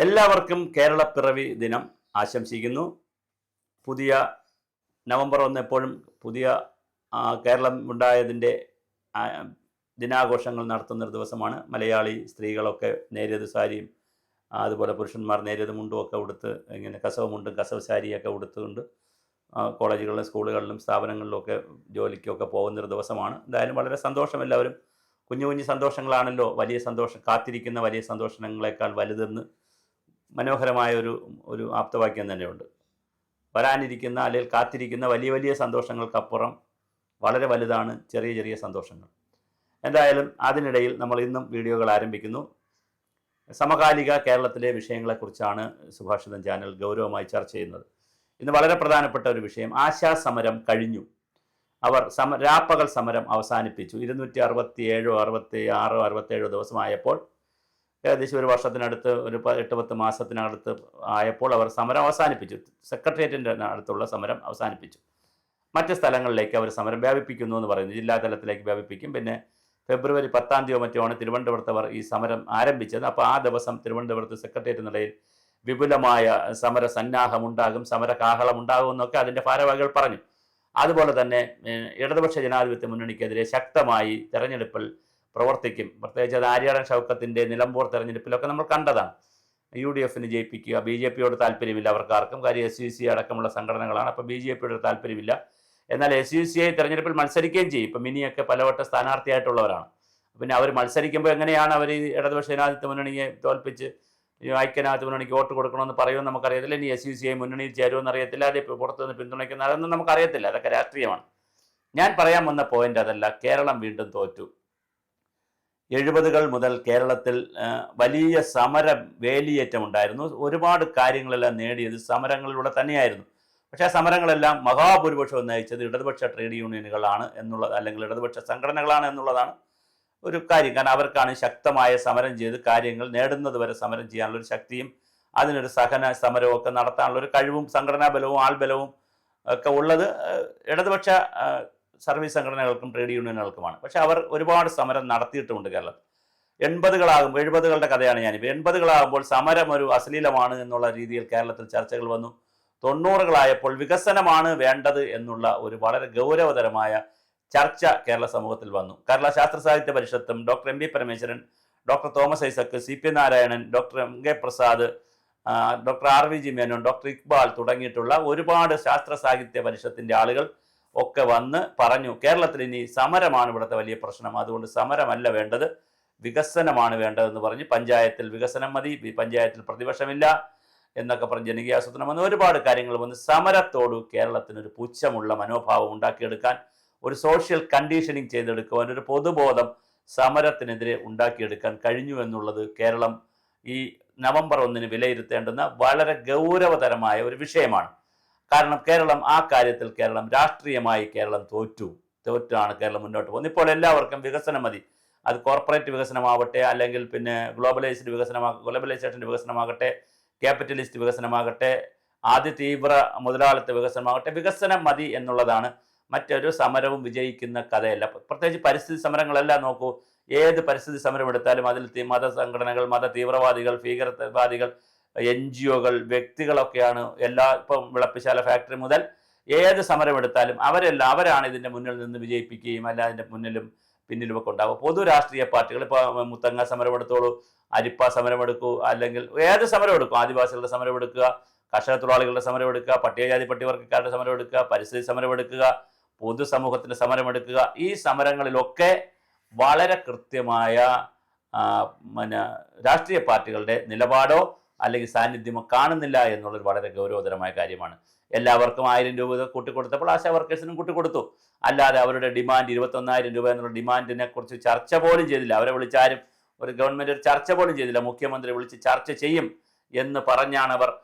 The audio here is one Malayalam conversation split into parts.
എല്ലാവർക്കും കേരളപ്പിറവി ദിനം ആശംസിക്കുന്നു. പുതിയ നവംബർ 1 എപ്പോഴും പുതിയ കേരളം ഉണ്ടായതിൻ്റെ ദിനാഘോഷങ്ങൾ നടത്തുന്നൊരു ദിവസമാണ്. മലയാളി സ്ത്രീകളൊക്കെ നേരിയത് സാരിയും അതുപോലെ പുരുഷന്മാർ നേരിയത് മുണ്ടും ഒക്കെ ഉടുത്ത് ഇങ്ങനെ കസവ് മുണ്ടും കസവ് സാരിയൊക്കെ ഉടുത്തുകൊണ്ട് കോളേജുകളിലും സ്കൂളുകളിലും സ്ഥാപനങ്ങളിലുമൊക്കെ ജോലിക്കൊക്കെ പോകുന്നൊരു ദിവസമാണ്. എന്തായാലും വളരെ സന്തോഷം. എല്ലാവരും കുഞ്ഞു കുഞ്ഞു സന്തോഷങ്ങളാണല്ലോ വലിയ സന്തോഷം, കാത്തിരിക്കുന്ന വലിയ സന്തോഷങ്ങളെക്കാൾ വലുതെന്ന് മനോഹരമായ ഒരു ആപ്തവാക്യം തന്നെയുണ്ട്. വരാനിരിക്കുന്ന അല്ലെങ്കിൽ കാത്തിരിക്കുന്ന വലിയ വലിയ സന്തോഷങ്ങൾക്കപ്പുറം വളരെ വലുതാണ് ചെറിയ ചെറിയ സന്തോഷങ്ങൾ. എന്തായാലും അതിനിടയിൽ നമ്മൾ ഇന്നും വീഡിയോകൾ ആരംഭിക്കുന്നു. സമകാലിക കേരളത്തിലെ വിഷയങ്ങളെക്കുറിച്ചാണ് സുഭാഷിതം ചാനൽ ഗൗരവമായി ചർച്ച ചെയ്യുന്നത്. ഇന്ന് വളരെ പ്രധാനപ്പെട്ട ഒരു വിഷയം, ആശാസമരം കഴിഞ്ഞു. അവർ രാപ്പകൽ സമരം അവസാനിപ്പിച്ചു. 267, 66, 67 ദിവസമായപ്പോൾ, ഏകദേശം ഒരു വർഷത്തിനടുത്ത്, ഒരു 8-10 മാസത്തിനടുത്ത് ആയപ്പോൾ അവർ സമരം അവസാനിപ്പിച്ചു. സെക്രട്ടേറിയറ്റിൻ്റെ അടുത്തുള്ള സമരം അവസാനിപ്പിച്ചു. മറ്റ് സ്ഥലങ്ങളിലേക്ക് അവർ സമരം വ്യാപിപ്പിക്കുന്നു എന്ന് പറയുന്നു. ജില്ലാതലത്തിലേക്ക് വ്യാപിപ്പിക്കും. പിന്നെ ഫെബ്രുവരി 10 മറ്റോ ആണ് തിരുവനന്തപുരത്ത് അവർ ഈ സമരം ആരംഭിച്ചത്. അപ്പോൾ ആ ദിവസം തിരുവനന്തപുരത്ത് സെക്രട്ടേറിയറ്റിനിടയിൽ വിപുലമായ സമര സന്നാഹമുണ്ടാകും, സമരകാഹളമുണ്ടാകും എന്നൊക്കെ അതിൻ്റെ ഭാരവാഹികൾ പറഞ്ഞു. അതുപോലെ തന്നെ ഇടതുപക്ഷ ജനാധിപത്യ മുന്നണിക്കെതിരെ ശക്തമായി തെരഞ്ഞെടുപ്പിൽ പ്രവർത്തിക്കും. പ്രത്യേകിച്ച് അത് ആര്യാടൻ ഷൗക്കത്തിൻ്റെ നിലമ്പൂർ തെരഞ്ഞെടുപ്പിലൊക്കെ നമ്മൾ കണ്ടതാണ്. UDFന് ജയിപ്പിക്കുക. BJPയോട് താല്പര്യമില്ല അവർക്കാർക്കും, കാര്യം SUC അടക്കമുള്ള സംഘടനകളാണ്. അപ്പോൾ BJPയോട് താല്പര്യമില്ല. എന്നാൽ SUCI തെരഞ്ഞെടുപ്പിൽ മത്സരിക്കുകയും ചെയ്യും. ഇപ്പം മിനിയൊക്കെ പലവട്ടം സ്ഥാനാർത്ഥിയായിട്ടുള്ളവരാണ്. പിന്നെ അവർ മത്സരിക്കുമ്പോൾ എങ്ങനെയാണ് അവർ ഇടതുപക്ഷ ജനാധിപത്യ മുന്നണിയെ തോൽപ്പിച്ച് ഐക്യനാഥ് മുന്നണിക്ക് വോട്ട് കൊടുക്കണമെന്ന് പറയുമെന്ന് നമുക്കറിയത്തില്ല. ഇനി SUCI മുന്നണിയിൽ ചേരുമെന്ന് അറിയത്തില്ല. അത് പുറത്തുനിന്ന് പിന്തുണയ്ക്കുന്ന അതൊന്നും നമുക്കറിയത്തില്ല. അതൊക്കെ രാഷ്ട്രീയമാണ്. ഞാൻ പറയാൻ വന്ന പോയിന്റ് അതല്ല. കേരളം വീണ്ടും തോറ്റു. 70കൾ മുതൽ കേരളത്തിൽ വലിയ സമര വേലിയേറ്റം ഉണ്ടായിരുന്നു. ഒരുപാട് കാര്യങ്ങളെല്ലാം നേടിയത് സമരങ്ങളിലൂടെ തന്നെയായിരുന്നു. പക്ഷേ ആ സമരങ്ങളെല്ലാം മഹാഭൂരിപക്ഷം നയിച്ചത് ഇടതുപക്ഷ ട്രേഡ് യൂണിയനുകളാണ് എന്നുള്ളത്, അല്ലെങ്കിൽ ഇടതുപക്ഷ സംഘടനകളാണ് എന്നുള്ളതാണ് ഒരു കാര്യം. കാരണം അവർക്കാണ് ശക്തമായ സമരം ചെയ്ത് കാര്യങ്ങൾ നേടുന്നത് വരെ സമരം ചെയ്യാനുള്ളൊരു ശക്തിയും അതിനൊരു സമരവും ഒക്കെ നടത്താനുള്ളൊരു കഴിവും സംഘടനാ ബലവും ആൾബലവും ഒക്കെ ഉള്ളത് ഇടതുപക്ഷ സർവീസ് സംഘടനകൾക്കും ട്രേഡ് യൂണിയനുകൾക്കുമാണ്. പക്ഷേ അവർ ഒരുപാട് സമരം നടത്തിയിട്ടുമുണ്ട് കേരളത്തിൽ. 70കളുടെ കഥയാണ് ഞാനിപ്പോൾ. 80കളാകുമ്പോൾ സമരം ഒരു അശ്ലീലമാണ് എന്നുള്ള രീതിയിൽ കേരളത്തിൽ ചർച്ചകൾ വന്നു. 90കളായപ്പോൾ വികസനമാണ് വേണ്ടത് എന്നുള്ള ഒരു വളരെ ഗൗരവതരമായ ചർച്ച കേരള സമൂഹത്തിൽ വന്നു. കേരള ശാസ്ത്ര സാഹിത്യ പരിഷത്തും doctor MB Parameswaran, doctor Thomas Isaac, CP Narayanan, doctor MK Prasad, doctor RVG Menon, doctor Iqbal തുടങ്ങിയിട്ടുള്ള ഒരുപാട് ശാസ്ത്ര സാഹിത്യ പരിഷത്തിൻ്റെ ആളുകൾ ഒക്കെ വന്ന് പറഞ്ഞു, കേരളത്തിൽ ഇനി സമരമാണ് ഇവിടുത്തെ വലിയ പ്രശ്നം, അതുകൊണ്ട് സമരമല്ല വേണ്ടത്, വികസനമാണ് വേണ്ടതെന്ന് പറഞ്ഞ് പഞ്ചായത്തിൽ വികസനം മതി, പഞ്ചായത്തിൽ പ്രതിപക്ഷമില്ല എന്നൊക്കെ പറഞ്ഞ് ജനകീയാസൂത്രണം വന്ന് ഒരുപാട് കാര്യങ്ങൾ വന്ന് സമരത്തോട് കേരളത്തിനൊരു പുച്ഛമുള്ള മനോഭാവം ഉണ്ടാക്കിയെടുക്കാൻ, ഒരു സോഷ്യൽ കണ്ടീഷനിങ് ചെയ്തെടുക്കുവാൻ, ഒരു പൊതുബോധം സമരത്തിനെതിരെ ഉണ്ടാക്കിയെടുക്കാൻ കഴിഞ്ഞു എന്നുള്ളത് കേരളം ഈ നവംബർ 1 വിലയിരുത്തേണ്ടുന്ന വളരെ ഗൗരവതരമായ ഒരു വിഷയമാണ്. കാരണം കേരളം ആ കാര്യത്തിൽ രാഷ്ട്രീയമായി തോറ്റാണ് കേരളം മുന്നോട്ട് പോകുന്നത്. ഇപ്പോൾ എല്ലാവർക്കും വികസനം മതി. അത് കോർപ്പറേറ്റ് വികസനമാവട്ടെ, അല്ലെങ്കിൽ പിന്നെ ഗ്ലോബലൈസേഷൻ്റെ വികസനമാകട്ടെ, ക്യാപിറ്റലിസ്റ്റ് വികസനമാകട്ടെ, ആദ്യ തീവ്ര മുതലാളിത്ത വികസനമാകട്ടെ, വികസനം മതി എന്നുള്ളതാണ്. മറ്റൊരു സമരവും വിജയിക്കുന്ന കഥയല്ല. പ്രത്യേകിച്ച് പരിസ്ഥിതി സമരങ്ങളെല്ലാം നോക്കൂ. ഏത് പരിസ്ഥിതി സമരം എടുത്താലും അതിൽ മതസംഘടനകൾ, മത തീവ്രവാദികൾ, ഭീകരവാദികൾ, NGOകൾ, വ്യക്തികളൊക്കെയാണ്. ഇപ്പം വിളപ്പിശാല ഫാക്ടറി മുതൽ ഏത് സമരം എടുത്താലും അവരാണ് ഇതിൻ്റെ മുന്നിൽ നിന്ന് വിജയിപ്പിക്കുകയും അല്ല അതിൻ്റെ മുന്നിലും പിന്നിലുമൊക്കെ ഉണ്ടാവും. പൊതു രാഷ്ട്രീയ പാർട്ടികൾ, ഇപ്പോൾ മുത്തങ്ങ സമരം എടുത്തോളൂ, അരിപ്പ സമരം എടുക്കൂ, അല്ലെങ്കിൽ ഏത് സമരം എടുക്കും, ആദിവാസികളുടെ സമരം എടുക്കുക, കർഷക തൊഴിലാളികളുടെ സമരം എടുക്കുക, പട്ടികജാതി പട്ടികവർഗക്കാരുടെ സമരം എടുക്കുക, പരിസ്ഥിതി സമരം എടുക്കുക, പൊതുസമൂഹത്തിൻ്റെ സമരം എടുക്കുക. ഈ സമരങ്ങളിലൊക്കെ വളരെ കൃത്യമായ രാഷ്ട്രീയ പാർട്ടികളുടെ നിലപാടോ അല്ലെങ്കിൽ സാന്നിധ്യമോ കാണുന്നില്ല എന്നുള്ളൊരു വളരെ ഗൗരവതരമായ കാര്യമാണ്. എല്ലാവർക്കും 1000 രൂപ കൂട്ടിക്കൊടുത്തപ്പോൾ ആശാ വർക്കേഴ്സിനും കൂട്ടിക്കൊടുത്തു. അല്ലാതെ അവരുടെ ഡിമാൻഡ് 21,000 രൂപ എന്നുള്ള ഡിമാൻഡിനെ കുറിച്ച് ചർച്ച പോലും ചെയ്തില്ല. അവരെ വിളിച്ചാരും ഒരു ഗവൺമെൻറ് ഒരു ചർച്ച പോലും ചെയ്തില്ല. മുഖ്യമന്ത്രി വിളിച്ച് ചർച്ച ചെയ്യും എന്ന് പറഞ്ഞാണ്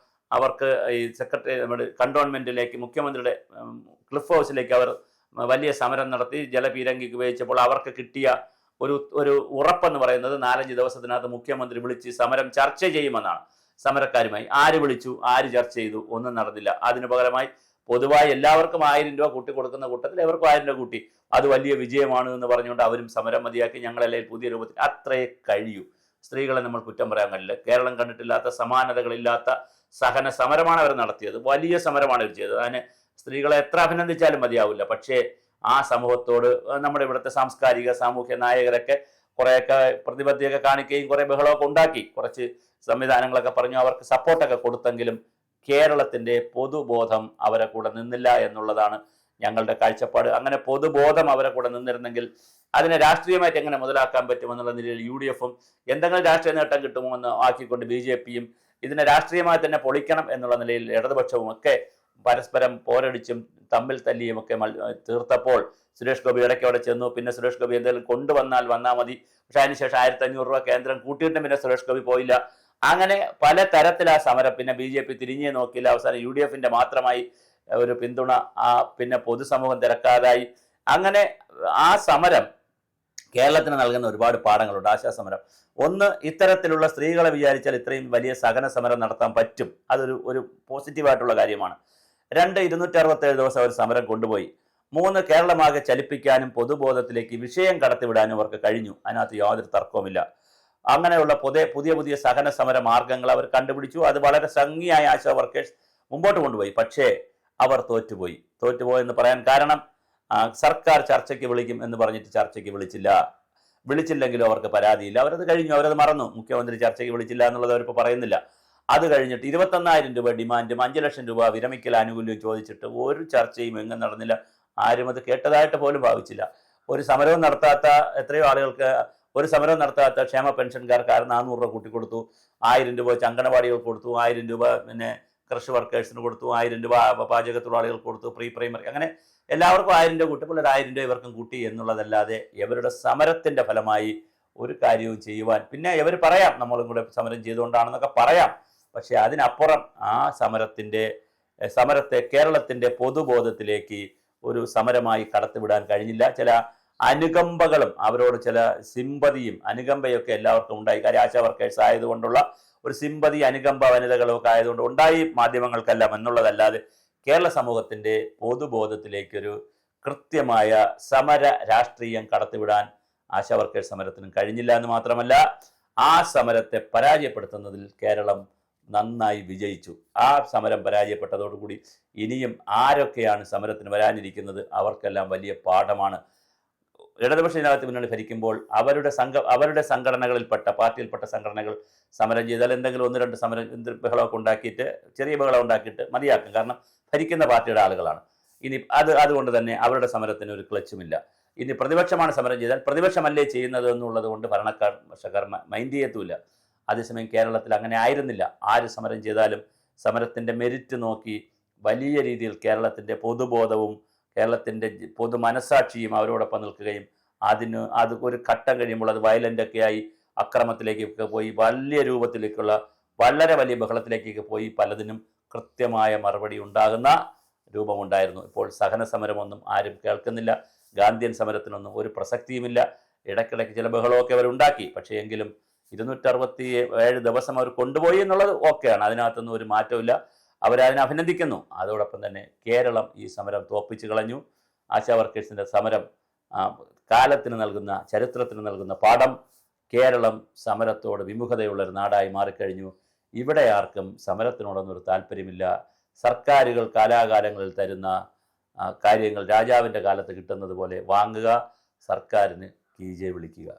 അവർക്ക് ഈ കണ്ടോൺമെൻറ്റിലേക്ക്, മുഖ്യമന്ത്രിയുടെ ക്ലിഫ് ഹൗസിലേക്ക് അവർ വലിയ സമരം നടത്തി ജലപീരങ്കിക്ക് ഉപയോഗിച്ചപ്പോൾ അവർക്ക് കിട്ടിയ ഒരു ഉറപ്പെന്ന് പറയുന്നത് 4-5 ദിവസത്തിനകത്ത് മുഖ്യമന്ത്രി വിളിച്ച് സമരം ചർച്ച ചെയ്യുമെന്നാണ്. സമരക്കാരുമായി ആര് വിളിച്ചു, ആര് ചർച്ച ചെയ്തു? ഒന്നും നടന്നില്ല. അതിനു പകരമായി പൊതുവായി എല്ലാവർക്കും 1000 രൂപ കൂട്ടിക്കൊടുക്കുന്ന കൂട്ടത്തിൽ എവർക്കും 1000 രൂപ കൂട്ടി. അത് വലിയ വിജയമാണ് എന്ന് പറഞ്ഞുകൊണ്ട് അവരും സമരം മതിയാക്കി, ഞങ്ങളെല്ലാം പുതിയ രൂപത്തിൽ. അത്രേ കഴിയൂ. സ്ത്രീകളെ നമ്മൾ കുറ്റം പറയാൻ കഴിയില്ല. കേരളം കണ്ടിട്ടില്ലാത്ത സമാനതകളില്ലാത്ത സഹന സമരമാണ് അവർ നടത്തിയത്. വലിയ സമരമാണ് അവർ ചെയ്തത്. അതിന് സ്ത്രീകളെ എത്ര അഭിനന്ദിച്ചാലും മതിയാവില്ല. പക്ഷേ ആ സമൂഹത്തോട് നമ്മുടെ ഇവിടുത്തെ സാംസ്കാരിക സാമൂഹ്യ നായകരൊക്കെ കുറേയൊക്കെ പ്രതിബദ്ധതയൊക്കെ കാണിക്കുകയും കുറേ ബഹളമൊക്കെ ഉണ്ടാക്കി, കുറച്ച് സംവിധാനങ്ങളൊക്കെ പറഞ്ഞു, അവർക്ക് സപ്പോർട്ടൊക്കെ കൊടുത്തെങ്കിലും കേരളത്തിൻ്റെ പൊതുബോധം അവരെ കൂടെ നിന്നില്ല എന്നുള്ളതാണ് ഞങ്ങളുടെ കാഴ്ചപ്പാട്. അങ്ങനെ പൊതുബോധം അവരെ കൂടെ നിന്നിരുന്നെങ്കിൽ അതിനെ രാഷ്ട്രീയമായിട്ട് എങ്ങനെ മുതലാക്കാൻ പറ്റുമെന്നുള്ള നിലയിൽ UDF-ഉം എന്തെങ്കിലും രാഷ്ട്രീയ നേട്ടം കിട്ടുമോ എന്ന് ആക്കിക്കൊണ്ട് BJP-യും ഇതിനെ രാഷ്ട്രീയമായി തന്നെ പൊളിക്കണം എന്നുള്ള നിലയിൽ ഇടതുപക്ഷവും ഒക്കെ പരസ്പരം പോരടിച്ചും തമ്മിൽ തല്ലിയും ഒക്കെ തീർത്തപ്പോൾ സുരേഷ് ഗോപി ഇടയ്ക്ക് അവിടെ ചെന്നു. പിന്നെ സുരേഷ് ഗോപി എന്തെങ്കിലും കൊണ്ടുവന്നാൽ വന്നാൽ മതി. പക്ഷെ അതിനുശേഷം 1500 രൂപ കേന്ദ്രം കൂട്ടിയിട്ടും പിന്നെ സുരേഷ് ഗോപി പോയില്ല. അങ്ങനെ പല തരത്തിൽ ആ സമരം പിന്നെ BJP തിരിഞ്ഞേ നോക്കിയില്ല. അവസാനം UDF-ന്റെ മാത്രമായി ഒരു പിന്തുണ പിന്നെ പൊതുസമൂഹം തിരക്കാതായി. അങ്ങനെ ആ സമരം കേരളത്തിന് നൽകുന്ന ഒരുപാട് പാഠങ്ങളുണ്ട്. ആശാസമരം ഒന്ന്, ഇത്തരത്തിലുള്ള സ്ത്രീകളെ വിചാരിച്ചാൽ ഇത്രയും വലിയ സഹന സമരം നടത്താൻ പറ്റും. അതൊരു പോസിറ്റീവായിട്ടുള്ള കാര്യമാണ്. 2, 267 ദിവസം അവർ സമരം കൊണ്ടുപോയി. 3, കേരളമാകെ ചലിപ്പിക്കാനും പൊതുബോധത്തിലേക്ക് വിഷയം കടത്തിവിടാനും അവർക്ക് കഴിഞ്ഞു. അതിനകത്ത് യാതൊരു തർക്കവുമില്ല. അങ്ങനെയുള്ള പുതിയ സഹന സമര മാർഗങ്ങൾ അവർ കണ്ടുപിടിച്ചു. അത് വളരെ ഭംഗിയായ ആശാ വർക്കേഴ്സ് മുമ്പോട്ട് കൊണ്ടുപോയി. പക്ഷേ അവർ തോറ്റുപോയെന്ന് പറയാൻ കാരണം സർക്കാർ ചർച്ചയ്ക്ക് വിളിക്കും എന്ന് പറഞ്ഞിട്ട് ചർച്ചയ്ക്ക് വിളിച്ചില്ലെങ്കിലും അവർക്ക് പരാതിയില്ല. അവരത് കഴിഞ്ഞു, അവരത് മറന്നു. മുഖ്യമന്ത്രി ചർച്ചയ്ക്ക് വിളിച്ചില്ല എന്നുള്ളത് അവരിപ്പോൾ പറയുന്നില്ല. അത് കഴിഞ്ഞിട്ട് 21,000 രൂപ ഡിമാൻഡും 5 ലക്ഷം രൂപ വിരമിക്കൽ ആനുകൂല്യവും ചോദിച്ചിട്ട് ഒരു ചർച്ചയും എങ്ങും നടന്നില്ല. ആരും അത് കേട്ടതായിട്ട് പോലും ഭാവിച്ചില്ല. ഒരു സമരവും നടത്താത്ത എത്രയോ ആളുകൾക്ക് ക്ഷേമ പെൻഷൻകാർക്ക് 400 രൂപ കൂട്ടിക്കൊടുത്തു. 1000 രൂപ വെച്ച് അംഗനവാടികൾക്ക് കൊടുത്തു. 1000 രൂപ പിന്നെ കൃഷി വർക്കേഴ്സിന് കൊടുത്തു. 1000 രൂപ പാചക തൊഴിലാളികൾക്ക് കൊടുത്തു. പ്രീ പ്രൈമറി, അങ്ങനെ എല്ലാവർക്കും 1000 രൂപ കൂട്ടിയപ്പോൾ 1000 രൂപ ഇവർക്കും കൂട്ടി എന്നുള്ളതല്ലാതെ ഇവരുടെ സമരത്തിൻ്റെ ഫലമായി ഒരു കാര്യവും ചെയ്യുവാൻ, പിന്നെ ഇവർ പറയാം നമ്മളും കൂടെ സമരം ചെയ്തുകൊണ്ടാണെന്നൊക്കെ പറയാം. പക്ഷേ അതിനപ്പുറം ആ സമരത്തെ കേരളത്തിൻ്റെ പൊതുബോധത്തിലേക്ക് ഒരു സമരമായി കടത്തിവിടാൻ കഴിഞ്ഞില്ല. ചില അനുകമ്പകളും അവരോട് ചില സിമ്പതിയും അനുകമ്പയൊക്കെ എല്ലാവർക്കും ഉണ്ടായി. കാര്യം ആശാ വർക്കേഴ്സ് ആയതുകൊണ്ടുള്ള ഒരു സിമ്പതി, അനുകമ്പ, വനിതകളൊക്കെ ആയതുകൊണ്ട് ഉണ്ടായി മാധ്യമങ്ങൾക്കെല്ലാം എന്നുള്ളതല്ലാതെ കേരള സമൂഹത്തിൻ്റെ പൊതുബോധത്തിലേക്കൊരു കൃത്യമായ സമര രാഷ്ട്രീയം കടത്തിവിടാൻ ആശാ വർക്കേഴ്സ് സമരത്തിനും കഴിഞ്ഞില്ല എന്ന് മാത്രമല്ല, ആ സമരത്തെ പരാജയപ്പെടുത്തുന്നതിൽ കേരളം നന്നായി വിജയിച്ചു. ആ സമരം പരാജയപ്പെട്ടതോടുകൂടി ഇനിയും ആരൊക്കെയാണ് സമരത്തിന് വരാനിരിക്കുന്നത് അവർക്കെല്ലാം വലിയ പാഠമാണ്. ഇടതുപക്ഷ ജനാധിപത്യ മുന്നണി ഭരിക്കുമ്പോൾ അവരുടെ സംഘടനകളിൽപ്പെട്ട പാർട്ടിയിൽപ്പെട്ട സംഘടനകൾ സമരം ചെയ്താൽ എന്തെങ്കിലും 1-2 ബഹളമൊക്കെ ഉണ്ടാക്കിയിട്ട്, ചെറിയ ബഹളം ഉണ്ടാക്കിയിട്ട് മതിയാക്കും. കാരണം ഭരിക്കുന്ന പാർട്ടിയുടെ ആളുകളാണ്. ഇനി അതുകൊണ്ട് തന്നെ അവരുടെ സമരത്തിന് ഒരു ക്ലച്ചുമില്ല. ഇനി പ്രതിപക്ഷമാണ് സമരം ചെയ്താൽ പ്രതിപക്ഷമല്ലേ ചെയ്യുന്നത് എന്നുള്ളത് കൊണ്ട് ഭരണകർഷകർ മൈൻഡ് ചെയ്യത്തുമില്ല. അതേസമയം കേരളത്തിൽ അങ്ങനെ ആയിരുന്നില്ല. ആര് സമരം ചെയ്താലും സമരത്തിൻ്റെ മെരിറ്റ് നോക്കി വലിയ രീതിയിൽ കേരളത്തിൻ്റെ പൊതുബോധവും കേരളത്തിൻ്റെ പൊതു മനസാക്ഷിയും അവരോടൊപ്പം നിൽക്കുകയും അത് ഒരു ഘട്ടം കഴിയുമ്പോൾ അത് വയലൻ്റൊക്കെ ആയി അക്രമത്തിലേക്കൊക്കെ പോയി വലിയ രൂപത്തിലേക്കുള്ള വളരെ വലിയ ബഹളത്തിലേക്കൊക്കെ പോയി പലതിനും കൃത്യമായ മറുപടി ഉണ്ടാകുന്ന രൂപമുണ്ടായിരുന്നു. ഇപ്പോൾ സഹന സമരമൊന്നും ആരും കേൾക്കുന്നില്ല. ഗാന്ധിയൻ സമരത്തിനൊന്നും ഒരു പ്രസക്തിയുമില്ല. ഇടയ്ക്കിടയ്ക്ക് ചില ബഹളമൊക്കെ അവരുണ്ടാക്കി. പക്ഷേ എങ്കിലും 267 ദിവസം അവർ കൊണ്ടുപോയി എന്നുള്ളത് ഓക്കെയാണ്. അതിനകത്തൊന്നും ഒരു മാറ്റമില്ല. അവരതിനെ അഭിനന്ദിക്കുന്നു. അതോടൊപ്പം തന്നെ കേരളം ഈ സമരം തോൽപ്പിച്ചു കളഞ്ഞു. ആശാ വർക്കേഴ്സിൻ്റെ സമരം കാലത്തിന് നൽകുന്ന, ചരിത്രത്തിന് നൽകുന്ന പാഠം, കേരളം സമരത്തോട് വിമുഖതയുള്ളൊരു നാടായി മാറിക്കഴിഞ്ഞു. ഇവിടെ ആർക്കും സമരത്തിനോടൊന്നൊരു താല്പര്യമില്ല. സർക്കാരുകൾ കാലാകാലങ്ങളിൽ തരുന്ന കാര്യങ്ങൾ രാജാവിൻ്റെ കാലത്ത് കിട്ടുന്നത് പോലെ വാങ്ങുക, സർക്കാരിന് കീജെ വിളിക്കുക.